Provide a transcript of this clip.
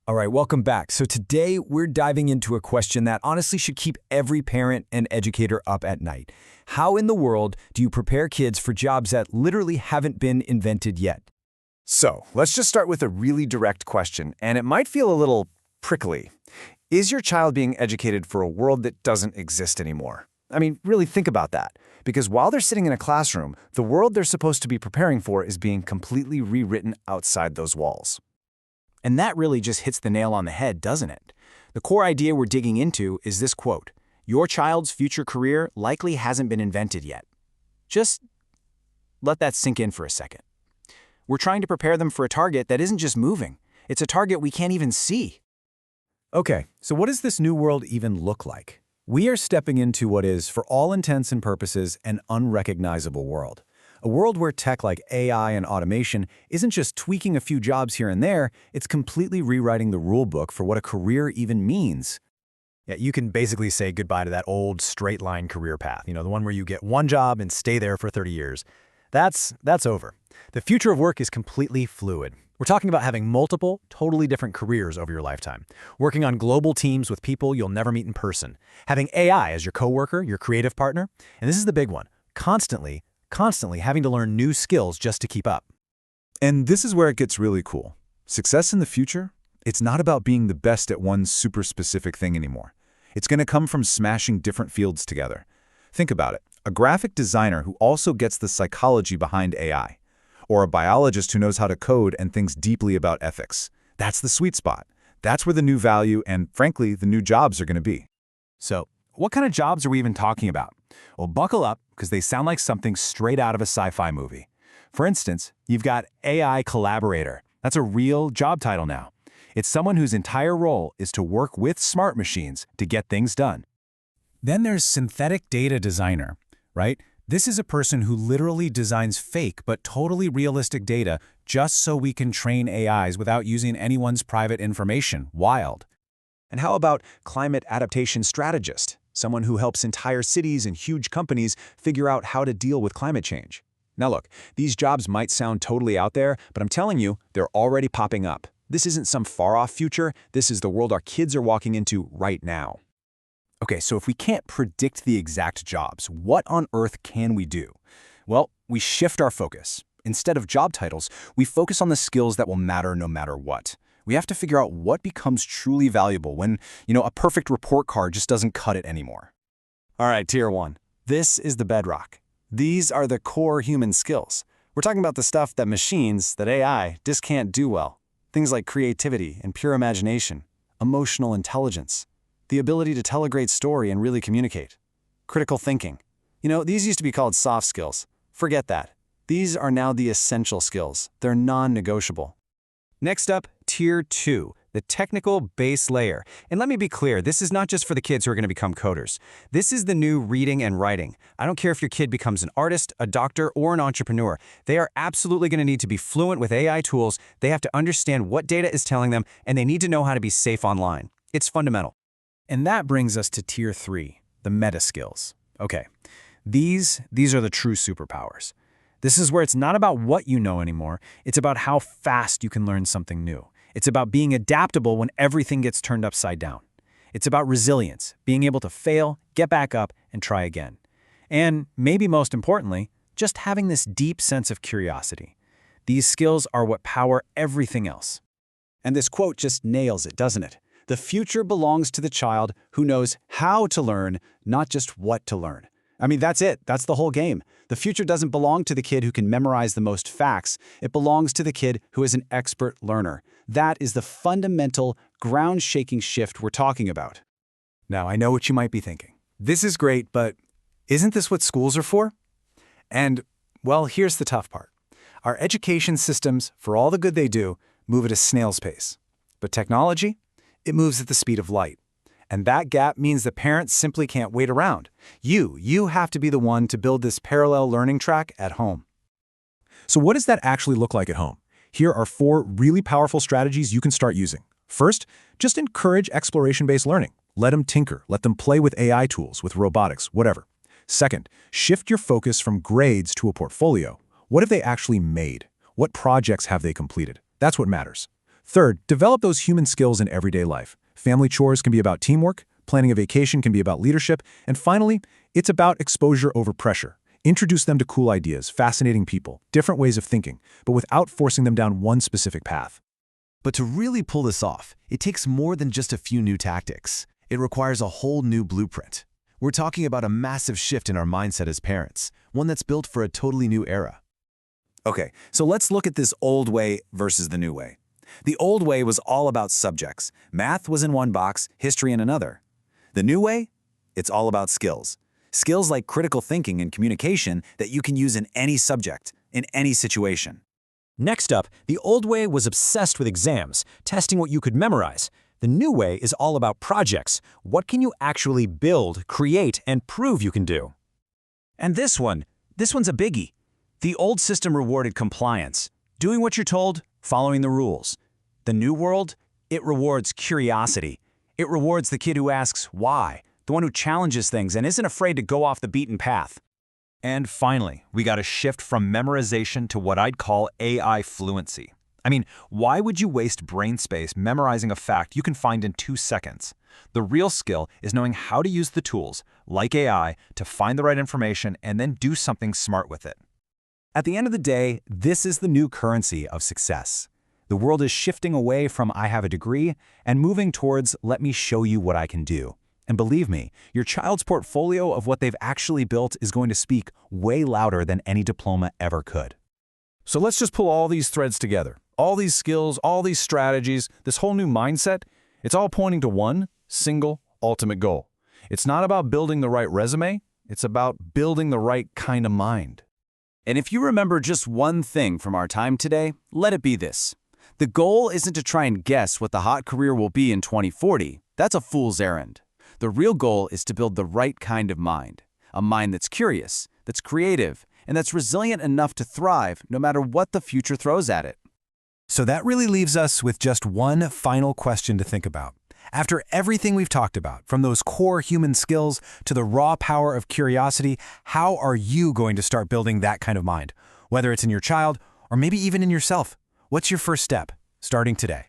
All right, welcome back. So today we're diving into a question that honestly should keep every parent and educator up at night. How in the world do you prepare kids for jobs that literally haven't been invented yet? So, let's just start with a really direct question, and it might feel a little prickly. Is your child being educated for a world that doesn't exist anymore? I mean, really think about that. Because while they're sitting in a classroom, the world they're supposed to be preparing for is being completely rewritten outside those walls. And that really just hits the nail on the head, doesn't it? The core idea we're digging into is this quote: "Your child's future career likely hasn't been invented yet." Just let that sink in for a second. We're trying to prepare them for a target that isn't just moving. It's a target we can't even see. Okay, so what does this new world even look like? We are stepping into what is, for all intents and purposes, an unrecognizable world. A world where tech like AI and automation isn't just tweaking a few jobs here and there, it's completely rewriting the rule book for what a career even means. Yeah, you can basically say goodbye to that old straight-line career path, the one where you get one job and stay there for 30 years. That's over. The future of work is completely fluid. We're talking about having multiple, totally different careers over your lifetime, working on global teams with people you'll never meet in person, having AI as your coworker, your creative partner, and this is the big one, constantly having to learn new skills just to keep up. And this is where it gets really cool. Success in the future, it's not about being the best at one super specific thing anymore. It's going to come from smashing different fields together. Think about it. A graphic designer who also gets the psychology behind AI, or a biologist who knows how to code and thinks deeply about ethics. That's the sweet spot. That's where the new value and, frankly, the new jobs are going to be. So, what kind of jobs are we even talking about? Well, buckle up, because they sound like something straight out of a sci-fi movie. For instance, you've got AI collaborator. That's a real job title now. It's someone whose entire role is to work with smart machines to get things done. Then there's synthetic data designer, right? This is a person who literally designs fake but totally realistic data just so we can train AIs without using anyone's private information. Wild. And how about climate adaptation strategist? Someone who helps entire cities and huge companies figure out how to deal with climate change. Now look, these jobs might sound totally out there, but I'm telling you, they're already popping up. This isn't some far-off future, this is the world our kids are walking into right now. Okay, so if we can't predict the exact jobs, what on earth can we do? Well, we shift our focus. Instead of job titles, we focus on the skills that will matter no matter what. We have to figure out what becomes truly valuable when, a perfect report card just doesn't cut it anymore. All right, Tier 1. This is the bedrock. These are the core human skills. We're talking about the stuff that machines, that AI, just can't do well. Things like creativity and pure imagination, emotional intelligence, the ability to tell a great story and really communicate, critical thinking. These used to be called soft skills. Forget that. These are now the essential skills. They're non-negotiable. Next up, Tier 2, the technical base layer. And let me be clear, this is not just for the kids who are going to become coders. This is the new reading and writing. I don't care if your kid becomes an artist, a doctor, or an entrepreneur. They are absolutely going to need to be fluent with AI tools. They have to understand what data is telling them, and they need to know how to be safe online. It's fundamental. And that brings us to Tier 3, the meta skills. Okay, these are the true superpowers. This is where it's not about what you know anymore, it's about how fast you can learn something new. It's about being adaptable when everything gets turned upside down. It's about resilience, being able to fail, get back up, and try again. And maybe most importantly, just having this deep sense of curiosity. These skills are what power everything else. And this quote just nails it, doesn't it? The future belongs to the child who knows how to learn, not just what to learn. I mean, that's it. That's the whole game. The future doesn't belong to the kid who can memorize the most facts. It belongs to the kid who is an expert learner. That is the fundamental, ground-shaking shift we're talking about. Now, I know what you might be thinking. This is great, but isn't this what schools are for? And, well, here's the tough part. Our education systems, for all the good they do, move at a snail's pace. But technology, it moves at the speed of light. And that gap means that parents simply can't wait around. You have to be the one to build this parallel learning track at home. So what does that actually look like at home? Here are 4 really powerful strategies you can start using. First, just encourage exploration-based learning. Let them tinker. Let them play with AI tools, with robotics, whatever. Second, shift your focus from grades to a portfolio. What have they actually made? What projects have they completed? That's what matters. Third, develop those human skills in everyday life. Family chores can be about teamwork, planning a vacation can be about leadership, and finally, it's about exposure over pressure. Introduce them to cool ideas, fascinating people, different ways of thinking, but without forcing them down one specific path. But to really pull this off, it takes more than just a few new tactics. It requires a whole new blueprint. We're talking about a massive shift in our mindset as parents, one that's built for a totally new era. Okay, so let's look at this old way versus the new way. The old way was all about subjects. Math was in one box, history in another. The new way? It's all about skills. Skills like critical thinking and communication that you can use in any subject, in any situation. Next up, the old way was obsessed with exams, testing what you could memorize. The new way is all about projects. What can you actually build, create, and prove you can do? And this one's a biggie. The old system rewarded compliance, doing what you're told, following the rules. The new world, it rewards curiosity. It rewards the kid who asks why, the one who challenges things and isn't afraid to go off the beaten path. And finally, we got a shift from memorization to what I'd call AI fluency. I mean, why would you waste brain space memorizing a fact you can find in 2 seconds? The real skill is knowing how to use the tools, like AI, to find the right information and then do something smart with it. At the end of the day, this is the new currency of success. The world is shifting away from I have a degree and moving towards let me show you what I can do. And believe me, your child's portfolio of what they've actually built is going to speak way louder than any diploma ever could. So let's just pull all these threads together. All these skills, all these strategies, this whole new mindset, it's all pointing to one single ultimate goal. It's not about building the right resume, it's about building the right kind of mind. And if you remember just one thing from our time today, let it be this. The goal isn't to try and guess what the hot career will be in 2040. That's a fool's errand. The real goal is to build the right kind of mind. A mind that's curious, that's creative, and that's resilient enough to thrive no matter what the future throws at it. So that really leaves us with just one final question to think about. After everything we've talked about, from those core human skills to the raw power of curiosity, how are you going to start building that kind of mind? Whether it's in your child or maybe even in yourself, what's your first step, starting today?